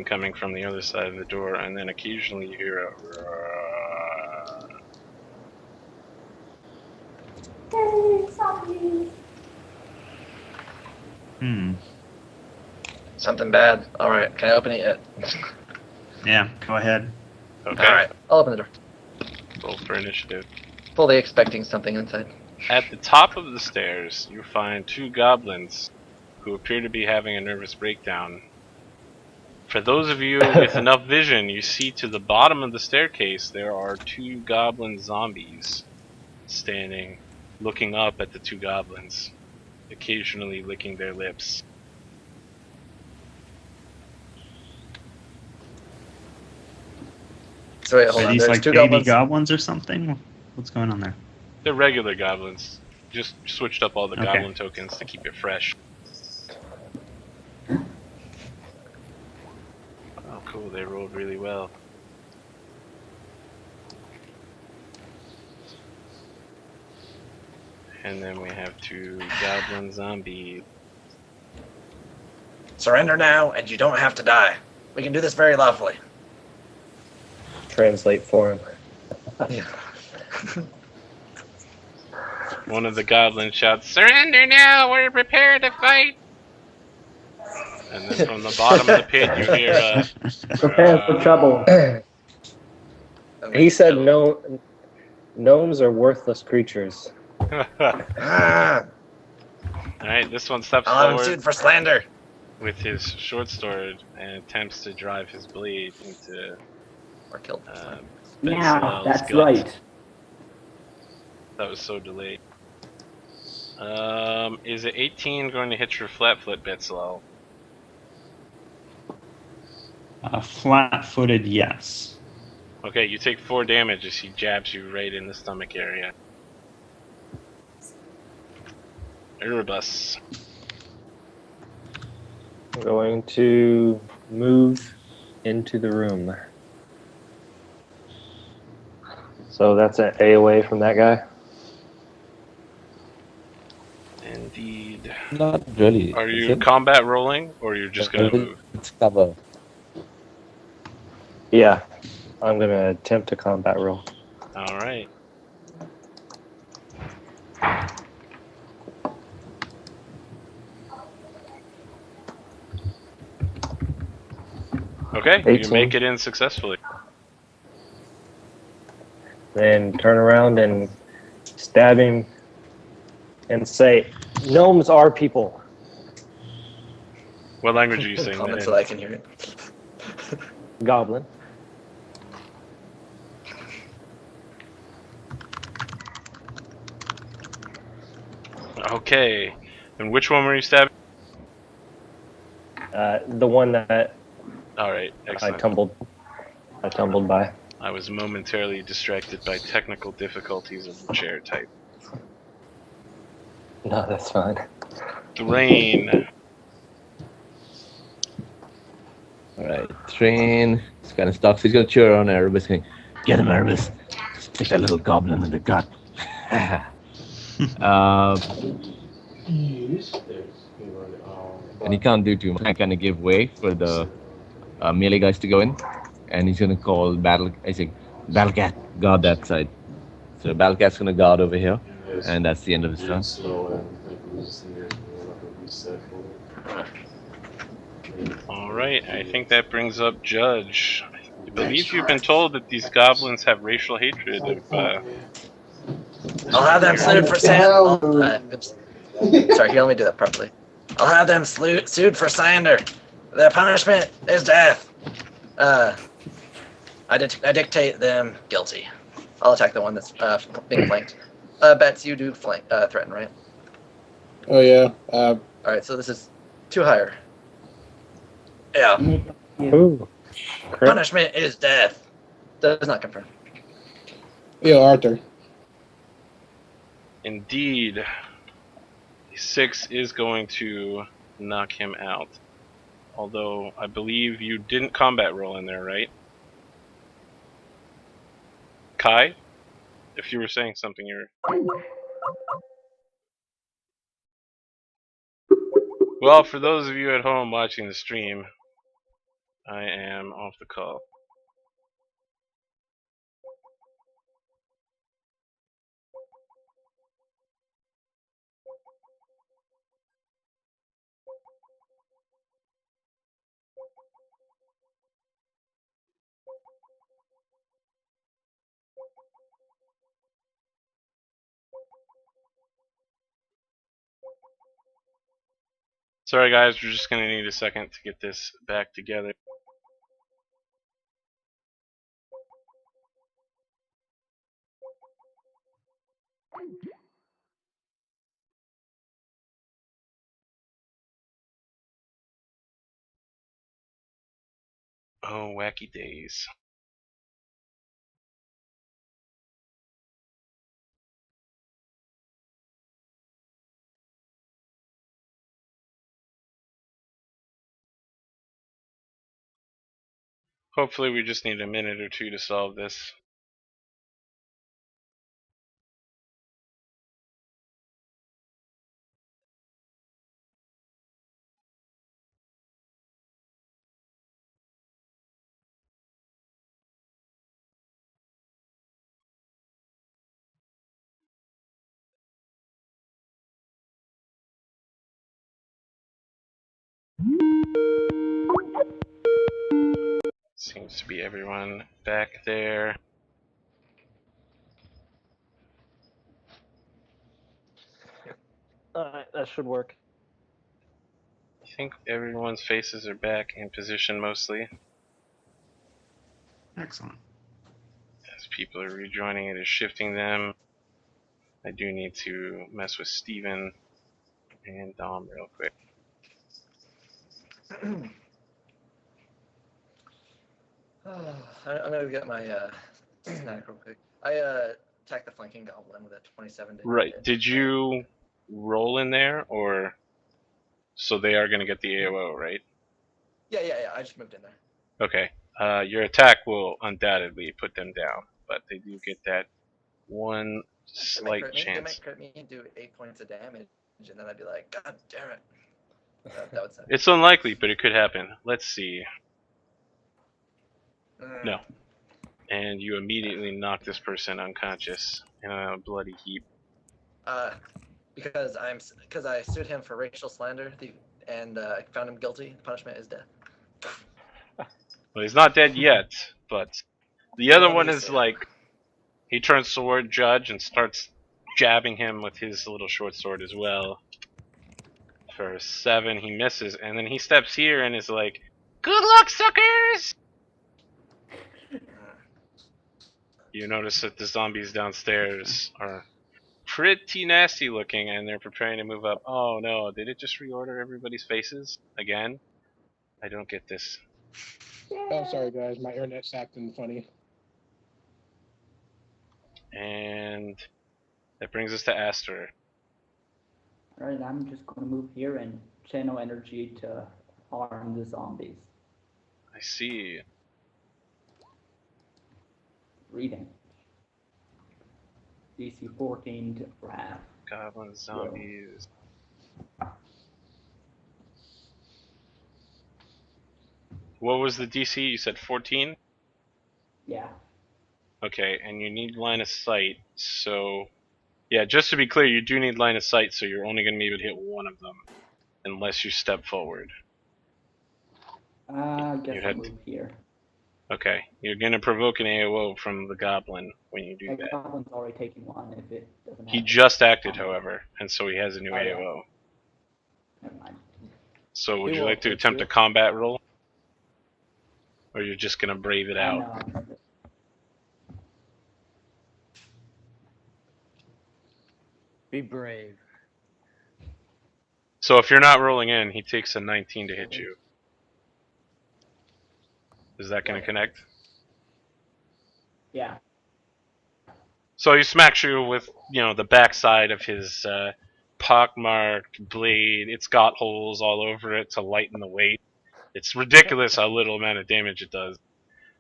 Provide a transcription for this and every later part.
coming from the other side of the door, and then occasionally you hear a. Something bad. Alright, can I open it yet? Yeah, go ahead. Okay. Alright, I'll open the door. Roll for initiative. Fully expecting something inside. At the top of the stairs, you find two goblins who appear to be having a nervous breakdown. For those of you with enough vision, you see to the bottom of the staircase there are two goblin zombies standing, looking up at the two goblins, occasionally licking their lips. So wait, hold Are on. these There's like two baby goblins. goblins or something? What's going on there? They're regular goblins. Just switched up all the Okay. goblin tokens to keep it fresh. Oh, cool. They rolled really well. And then we have two goblin zombies. Surrender now, and you don't have to die. We can do this very lawfully. Translate for him. One of the goblins shouts, "Surrender now! We're prepared to fight!" And then from the bottom of the pit, you hear, Prepare for trouble. He said no. Gnomes are worthless creatures. Ah, Alright, this one steps I'll have him forward sued for slander. with his short sword and attempts to drive his blade into Or killed. Yeah, that's gut. right. That was so delayed. Is it 18 going to hit your flat-foot, Betzelal? Flat-footed, yes. Okay, you take 4 damage as he jabs you right in the stomach area. Erebus. I'm going to move into the room. So that's an A away from that guy. Indeed. Not really. Are is you it? combat rolling, or you're just gonna move? It's cover. Yeah, I'm going to attempt to combat roll. Alright. Okay, 18. you make it in successfully. Then turn around and stab him and say, "Gnomes are people." What language are you saying that Comment in? so I can hear it. Goblin. Okay. And which one were you stabbing? The one that Alright, I excellent. tumbled by. I was momentarily distracted by technical difficulties of the chair type. No, that's fine. Thrain. Alright, Train. He's kind of stuck. So he's going to cheer on Erebus, going, "Get him, Erebus. Stick that little goblin in the gut." And he can't do too much. I kind of give way for the melee guys to go in. And he's going to call Battle. I think, Battlecat, guard that side. So Battlecat's going to guard over here. And that's the end of his turn. Alright, I think that brings up Judge. I believe you've been told that these goblins have racial hatred of, I'll have them sued for slander. Oops. Sorry, here, let me do that properly. I'll have them sued for slander. Their punishment is death. I dictate them guilty. I'll attack the one that's being flanked. Bets, you do flank threaten, right? Oh yeah. All right, so this is 2 higher. Yeah. Ooh. Crit. Punishment is death. Does not confirm. Yeah, Arthur. Indeed. 6 is going to knock him out. Although, I believe you didn't combat roll in there, right? Kai? If you were saying something, you're... Well, for those of you at home watching the stream, I am off the call. Sorry guys, we're just gonna need a second to get this back together. Oh, wacky days. Hopefully we just need a minute or two to solve this. Seems to be everyone back there. Alright, that should work. I think everyone's faces are back in position mostly. Excellent. As people are rejoining, it is shifting them. I do need to mess with Steven and Dom real quick. I'm gonna get my snack real quick. I attacked the flanking goblin with a 27 to Right. hit. Did you roll in there, or so they are going to get the AOO, right? Yeah. I just moved in there. Okay. Your attack will undoubtedly put them down, but they do get that one They might slight crit me. They chance. might crit me and do 8 points of damage, and then I'd be like, God damn it. That would suck. It's unlikely, but it could happen. Let's see. No. And you immediately knock this person unconscious in a bloody heap. Because I sued him for racial slander, and found him guilty. The punishment is death. Well, he's not dead yet, but the other Well, one me is too. like, he turns toward Judge and starts jabbing him with his little short sword as well. For 7, he misses, and then he steps here and is like, "Good luck, suckers!" You notice that the zombies downstairs are pretty nasty looking, and they're preparing to move up. Oh no, did it just reorder everybody's faces again? I don't get this. Oh, sorry guys, my internet's acting funny. And that brings us to Aster. Alright, I'm just gonna move here and channel energy to harm the zombies. I see. Reading. DC 14 to wrath. Goblins, zombies. What was the DC? You said 14? Yeah. Okay, and you need line of sight, so... Yeah, just to be clear, you do need line of sight, so you're only going to be able to hit one of them. Unless you step forward. I guess You I'll had move here. Okay, you're going to provoke an AOO from the goblin when you do That that. goblin's already taking one if it doesn't have He it. just acted, however, and so he has a new Oh, yeah. AOO. Never mind. So would He you will like to hit attempt you. a combat roll? Or you're just going to brave it out? No. Be brave. So if you're not rolling in, he takes a 19 to hit you. Is that going to connect? Yeah. So he smacks you with, the backside of his pockmarked blade. It's got holes all over it to lighten the weight. It's ridiculous how little amount of damage it does.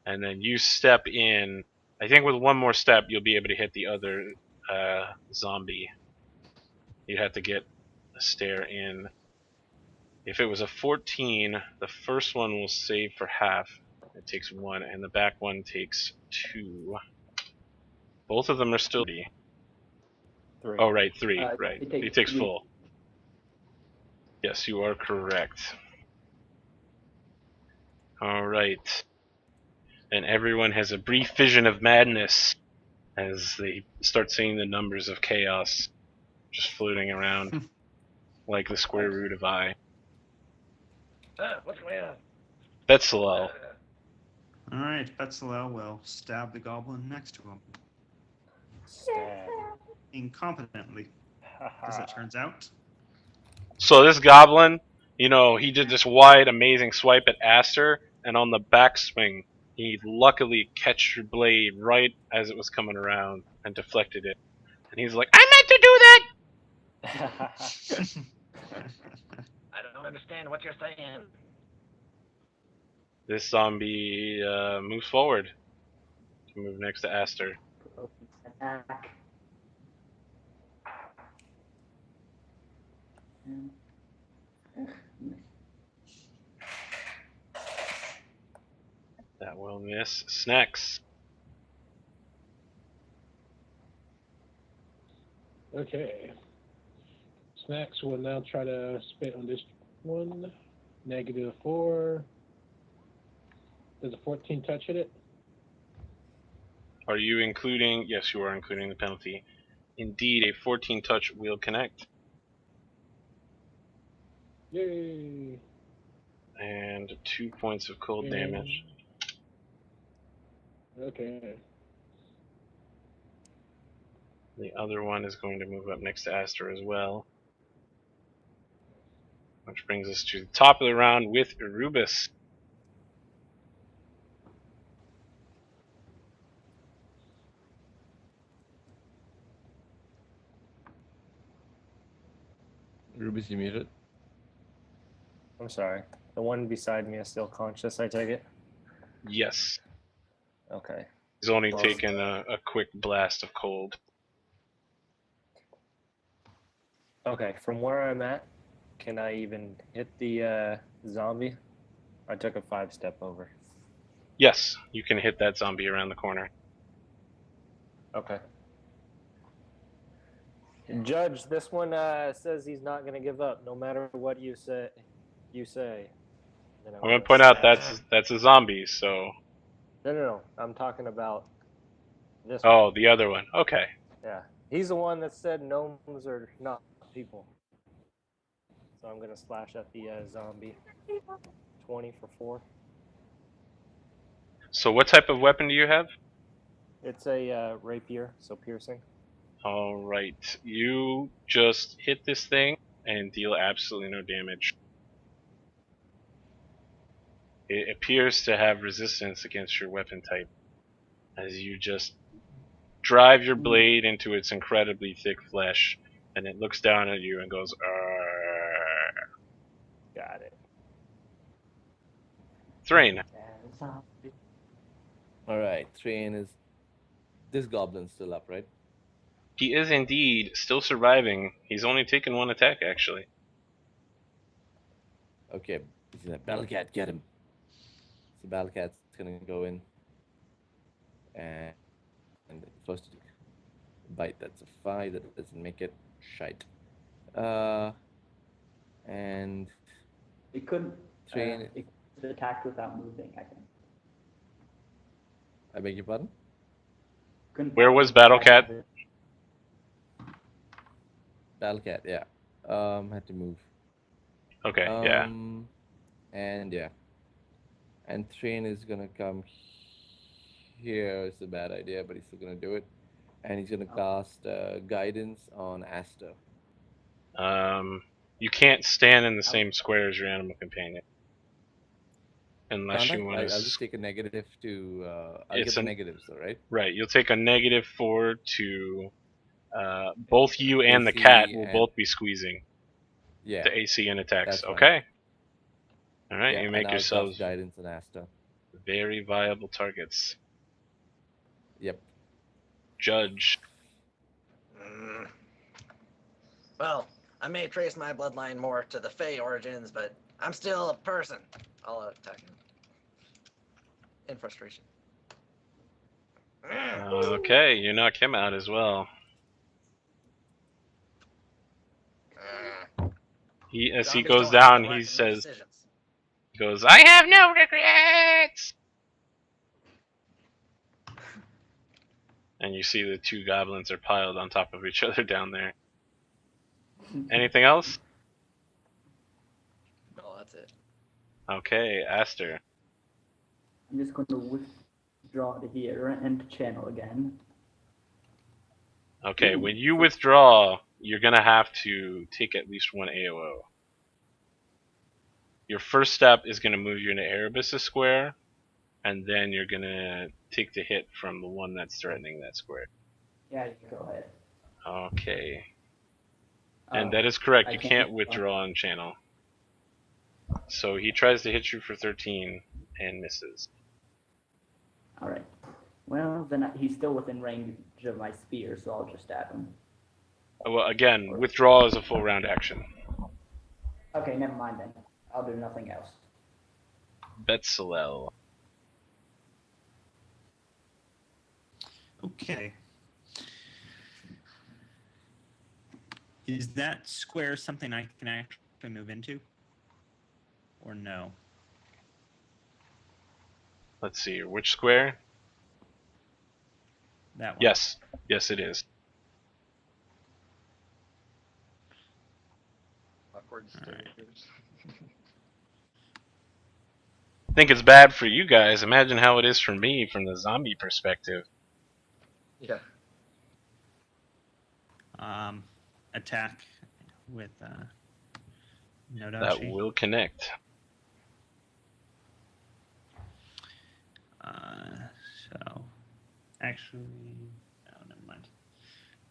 And then you step in. I think with one more step, you'll be able to hit the other zombie. You'd have to get a stair in. If it was a 14, the first one will save for half. It takes 1, and the back one takes 2. Both of them are still 3. 3. Oh, right, 3. Right. It It takes 3. full. Yes, you are correct. Alright. And everyone has a brief vision of madness as they start seeing the numbers of chaos just floating around like the square root of I. What's going on? Betsalel. All right, Betzalel will stab the goblin next to him Stab. incompetently, as it turns out. So this goblin, he did this wide, amazing swipe at Aster, and on the backswing, he luckily catch your blade right as it was coming around and deflected it. And he's like, I meant to do that! I don't understand what you're saying. This zombie moves forward to move next to Aster. Attack. And, That will miss. Snacks. Okay. Snacks will now try to spit on this one. -4. Does a 14 touch hit it? Are you including? Yes, you are including the penalty. Indeed, a 14 touch will connect. Yay! And 2 points of cold damage. Okay. The other one is going to move up next to Aster as well. Which brings us to the top of the round with Erebus. Rubis, you muted. I'm sorry. The one beside me is still conscious, I take it? Yes. Okay. He's only Well, taken a quick blast of cold. Okay, from where I'm at, can I even hit the zombie? I took a 5-step over. Yes, you can hit that zombie around the corner. Okay. Judge, this one says he's not going to give up, no matter what you say. Then I'm going to point out that's a zombie, so... No. I'm talking about this Oh, one. the other one. Okay. Yeah. He's the one that said gnomes are not people. So I'm going to slash at the zombie. 20 for 4. So what type of weapon do you have? It's a rapier, so piercing. Alright. You just hit this thing and deal absolutely no damage. It appears to have resistance against your weapon type, as you just drive your blade into its incredibly thick flesh, and it looks down at you and goes, "Arrgh." Got it. Thrain. Alright, Train is. This goblin's still up, right? He is indeed still surviving. He's only taken 1 attack, actually. Okay, he's gonna Battlecat, get him. So Battlecat's gonna go in. And first bite, that's a 5, that doesn't make it. Shite. And It couldn't. Train. It could attack without moving, I think. I beg your pardon? Couldn't Where was Battlecat? Battlecat, yeah. Had to move. Okay, yeah. And yeah. And Train is gonna come here. It's a bad idea, but he's still gonna do it. And he's gonna cast guidance on Aster. You can't stand in the same square as your animal companion. Unless Can't you I? want to... I'll just take a negative to. I'll It's get the an- negatives though, right? Right, you'll take a -4 to... both you and the AC cat will and- both be squeezing Yeah. the AC and attacks. That's fine. Okay. Alright, Yeah, you and make I'll cast yourselves guidance on Aster. very viable targets. Yep. Judge. Well, I may trace my bloodline more to the Fey origins, but I'm still a person. I'll attack him. In frustration. Okay, you knock him out as well. As he Zombies goes don't have down, the right he to make says, decisions. goes, I have no regrets! And you see the two goblins are piled on top of each other down there. Anything else? No, that's it. Okay, Aster. I'm just going to withdraw to here and channel again. Okay, when you withdraw, you're gonna have to take at least one AOO. Your first step is gonna move you into Erebus' square, and then you're gonna take the hit from the one that's threatening that square. Yeah, you go ahead. Okay. And that is correct, you can't withdraw and channel. So he tries to hit you for 13 and misses. Alright. Well, then he's still within range of my spear, so I'll just stab him. Well, again, withdraw is a full round action. Okay, never mind then. I'll do nothing else. Betsalel. Okay. Is that square something I can actually move into? Or no? Let's see, which square? That one. Yes. Yes, it is. Awkward Alright. stairs. I think it's bad for you guys. Imagine how it is for me from the zombie perspective. Yeah. Attack with no That dodge. will connect. So, actually, no, never mind.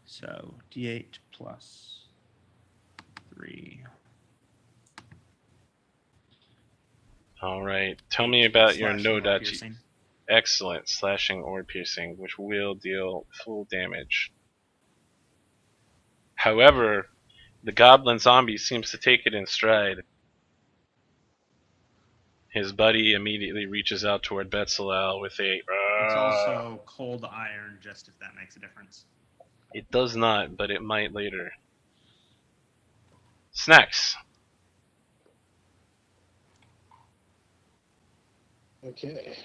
So, D8 plus 3. Alright, tell me about your Slashing no or dodge. piercing. Excellent, slashing or piercing, which will deal full damage. However, the goblin zombie seems to take it in stride. His buddy immediately reaches out toward Betsalel with a... It's also cold iron, just if that makes a difference. It does not, but it might later. Snacks. Okay.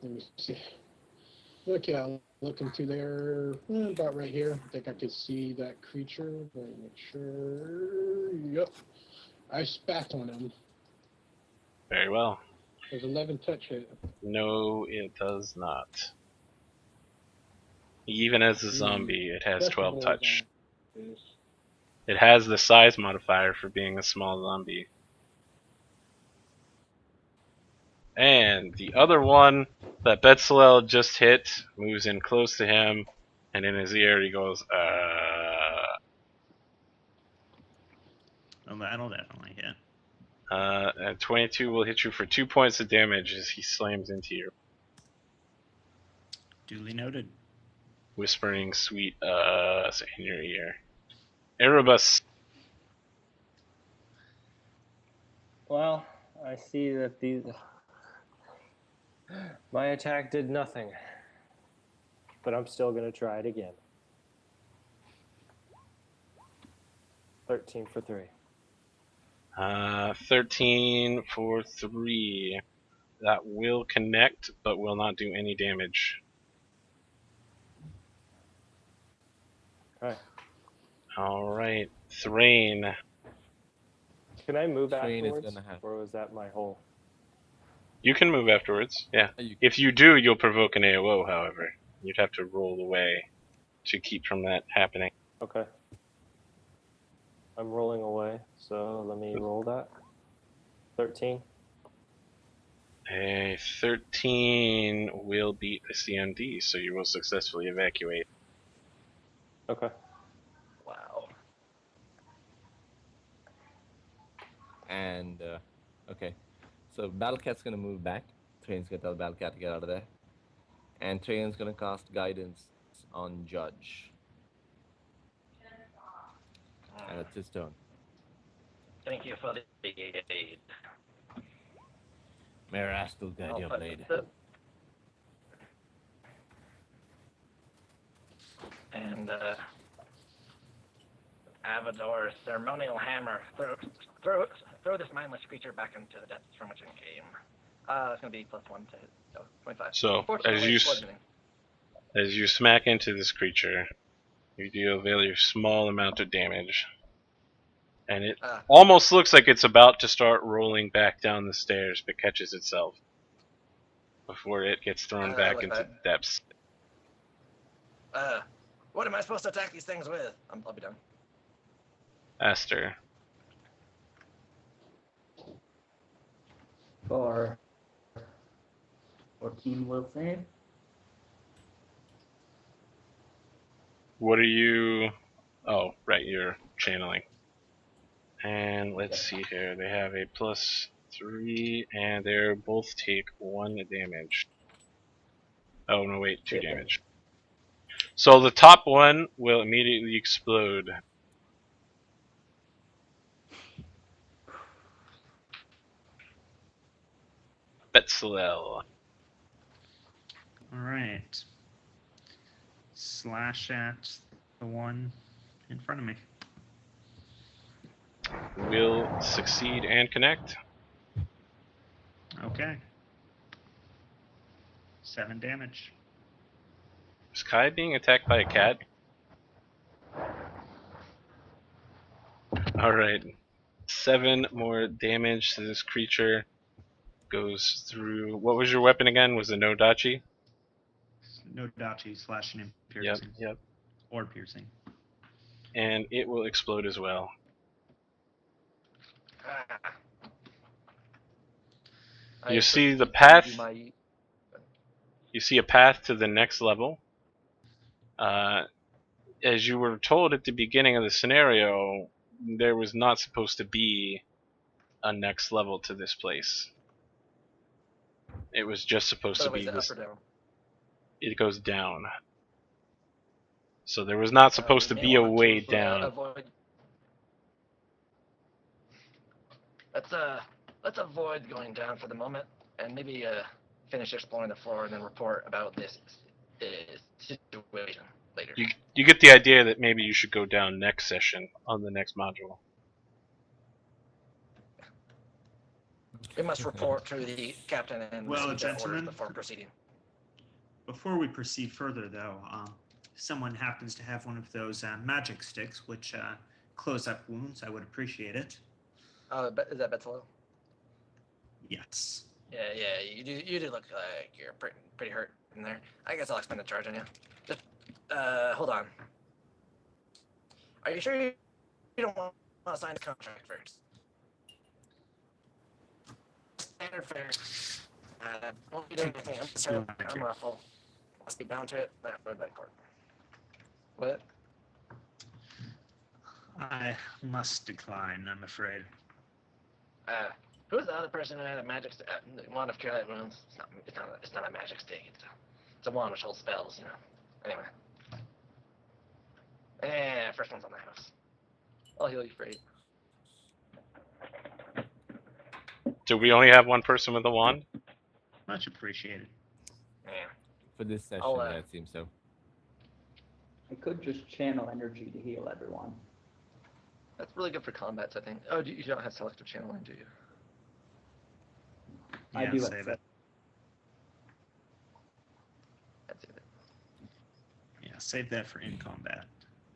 Let me see. Okay, I'll look into there, about right here. I think I could see that creature. Let me make sure. Yep. I spat on him. Very well. There's 11 touch hit. No, it does not. Even as a zombie, it has 12 touch. It has the size modifier for being a small zombie. And the other one that Betsalel just hit moves in close to him, and in his ear he goes, Well, that'll definitely hit. and 22 will hit you for 2 points of damage as he slams into you, Duly noted. whispering sweet in your ear. Erebus. Well, I see that these. My attack did nothing. But I'm still going to try it again. 13 for 3. 13 for 3. That will connect, but will not do any damage. Okay. Alright, Thrain. Can I move Thrain is afterwards? gonna have- Or was that my whole? You can move afterwards, yeah. If you do, you'll provoke an AOO, however. You'd have to roll away to keep from that happening. Okay. I'm rolling away, so let me roll that. 13. A 13 will beat the CMD, so you will successfully evacuate. Okay. Wow. And, okay. So Battlecat's gonna move back. Train's gonna tell Battlecat to get out of there. And Train's gonna cast Guidance on Judge. And it's his turn. Thank you for the aid. May Rascal guide I'll your put blade. And Avador's ceremonial hammer. Throw this mindless creature back into the depths from which it came. It's gonna be +1 to hit, so 25. So Fortunately, it's bludgeoning. as you smack into this creature, you deal a very small amount of damage, and it almost looks like it's about to start rolling back down the stairs, but catches itself before it gets thrown back into the depths. What am I supposed to attack these things with? I'll be done. Aster. For 14 will save. What are you... Oh, right, you're channeling. And let's see here. They have a +3, and they both take 1 damage. Oh, no, wait, 2 damage. So the top one will immediately explode. Betsalel. Alright. Slash at the one in front of me. Will succeed and connect. Okay. 7 damage. Is Kai being attacked by a cat? Alright. 7 more damage to this creature. Goes through... What was your weapon again? Was it no dachi? No dachi, slashing and piercing. Yep. Or piercing. And it will explode as well. You see the path. You see a path to the next level. As you were told at the beginning of the scenario, there was not supposed to be a next level to this place. It was just supposed to be this. Up or down? It goes down. So there was not supposed to be a way down. Let's avoid going down for the moment, and maybe finish exploring the floor and then report about this situation later. You get the idea that maybe you should go down next session on the next module. We must report to the captain and well, gentlemen, before proceeding. Before we proceed further, though, someone happens to have one of those magic sticks, which close up wounds. I would appreciate it. Is that Betzalo? Yes. Yeah, you do look like you're pretty hurt in there. I guess I'll expend a charge on you. Just hold on. Are you sure you don't want to sign the contract first? Standard fare. Won't be doing anything. I'm ruffle. Must be bound to it. Road by court. What? I must decline, I'm afraid. Who's the other person who had a magic wand of cure light wounds? It's not a magic stick. It's a wand which holds spells, you know. Anyway. First one's on the house. I'll heal you for 8. Do we only have one person with a wand? Much appreciated. Yeah. For this session, I'll, it seems so. I could just channel energy to heal everyone. That's really good for combats, I think. Oh, you don't have selective channeling, do you? I do save it. That's it. Yeah, save that for in combat.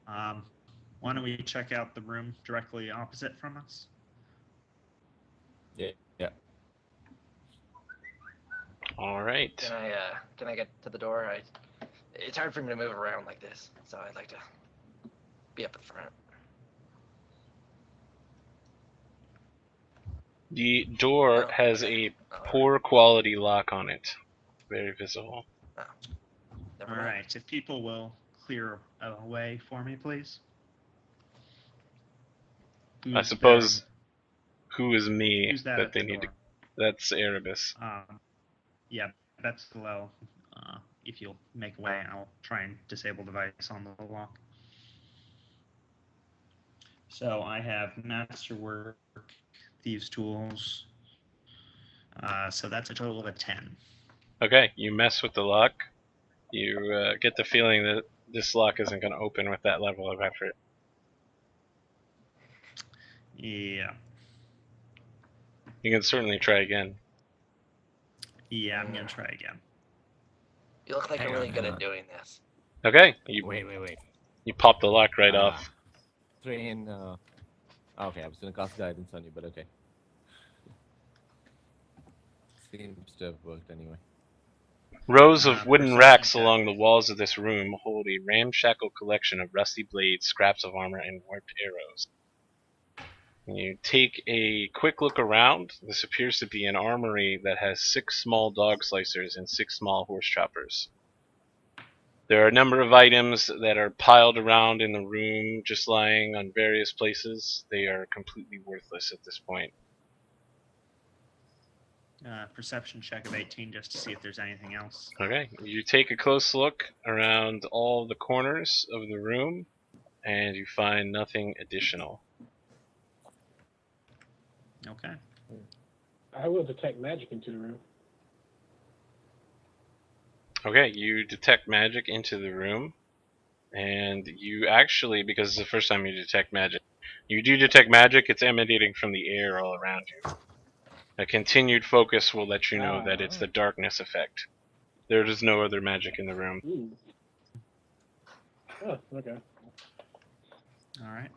Why don't we check out the room directly opposite from us? Yeah. All right. Can I get to the door? It's hard for me to move around like this, so I'd like to be up in front. The door has a poor quality lock on it. Very visible. All right. If people will clear a way for me, please. I suppose who is me Who's that they need to... That's Erebus. Yeah, that's low. If you'll make a way, I'll try and disable device on the lock. So I have Master Word thieves' tools. So that's a total of a 10. Okay, you mess with the lock. You get the feeling that this lock isn't going to open with that level of effort. Yeah. You can certainly try again. Yeah, I'm gonna try again. You look like Hang you're really on, good hang at on. doing this. Okay, you Wait. pop the lock right off. Train. Okay, I was gonna cast guidance on you, but okay. Seems to have worked anyway. Rows of wooden Perception racks check. along the walls of this room hold a ramshackle collection of rusty blades, scraps of armor, and warped arrows. When you take a quick look around, this appears to be an armory that has 6 small dog slicers and 6 small horse choppers. There are a number of items that are piled around in the room, just lying on various places. They are completely worthless at this point. Perception check of 18 just to see if there's anything else. Okay, you take a close look around all the corners of the room, and you find nothing additional. Okay. I will detect magic into the room. Okay, you detect magic into the room, and you actually, because it's the first time you detect magic, you do detect magic. It's emanating from the air all around you. A continued focus will let you know that it's the darkness effect. There is no other magic in the room. Ooh. Oh, okay. All right.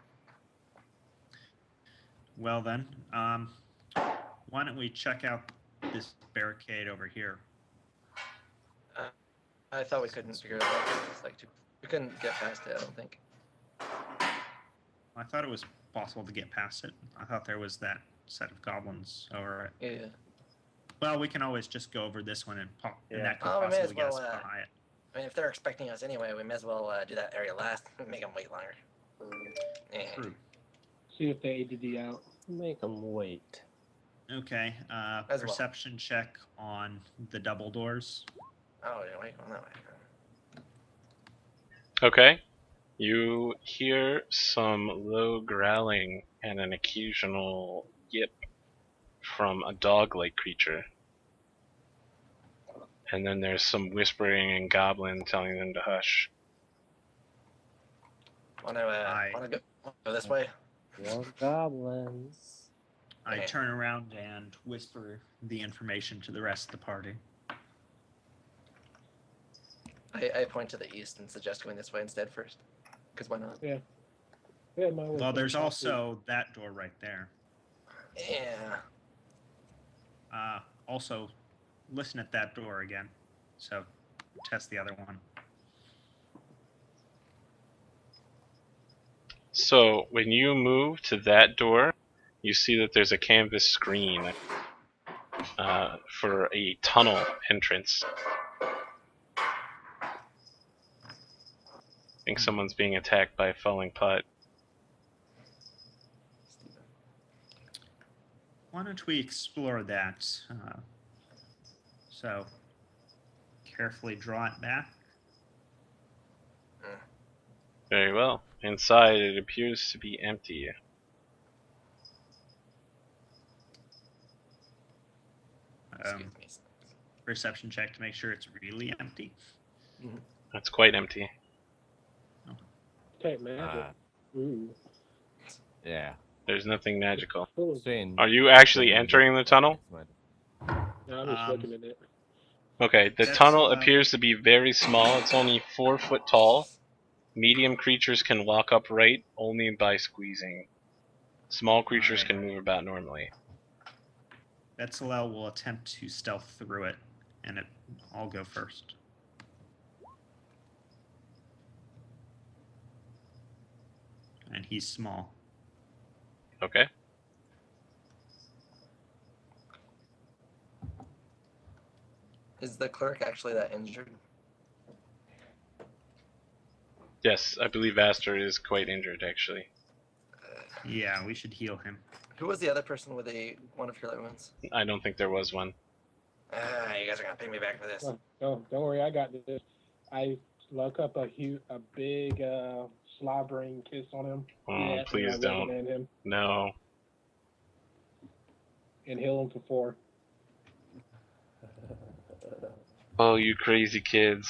Well then, why don't we check out this barricade over here? I thought we couldn't figure it out. It's like we couldn't get past it, I don't think. I thought it was possible to get past it. I thought there was that set of goblins over it. Yeah. Well, we can always just go over this one and pop. And Yeah. that could Oh, we may possibly as get us well, by it. I mean, if they're expecting us anyway, we may as well do that area last. Make them wait longer. Yeah. True. See if they ADD out. Make them wait. Okay. As well. Perception check on the double doors. Oh, yeah, wait, going that way. Okay, you hear some low growling and an occasional yip from a dog-like creature. And then there's some whispering and goblin telling them to hush. Wanna go this way? More goblins. I Okay. turn around and whisper the information to the rest of the party. I point to the east and suggest going this way instead first. Because why not? Yeah, my Well, there's also that door right there. Yeah. Also, listen at that door again. So, test the other one. So when you move to that door, you see that there's a canvas screen for a tunnel entrance. I think someone's being attacked by a falling pot. Why don't we explore that? So, carefully draw it back. Very well. Inside, it appears to be empty. Excuse me. Perception check to make sure it's really empty. It's quite empty. Detect magic. Ooh. Yeah. There's nothing magical. Strange. Are you actually entering the tunnel? No, I'm just looking at it. Okay, the That's, tunnel appears to be very small. It's only 4 foot tall. Medium creatures can walk upright only by squeezing. Small creatures Alright. can move about normally. Betsalel will attempt to stealth through it, and I'll go first. And he's small. Okay. Is the clerk actually that injured? Yes, I believe Aster is quite injured, actually. Yeah, we should heal him. Who was the other person with one of your light wounds? I don't think there was one. You guys are gonna pay me back for this. Oh, don't worry, I got this. I look up a big slobbering kiss on him. Oh, please and I don't. recommend him. No. and heal him for 4. Oh, you crazy kids.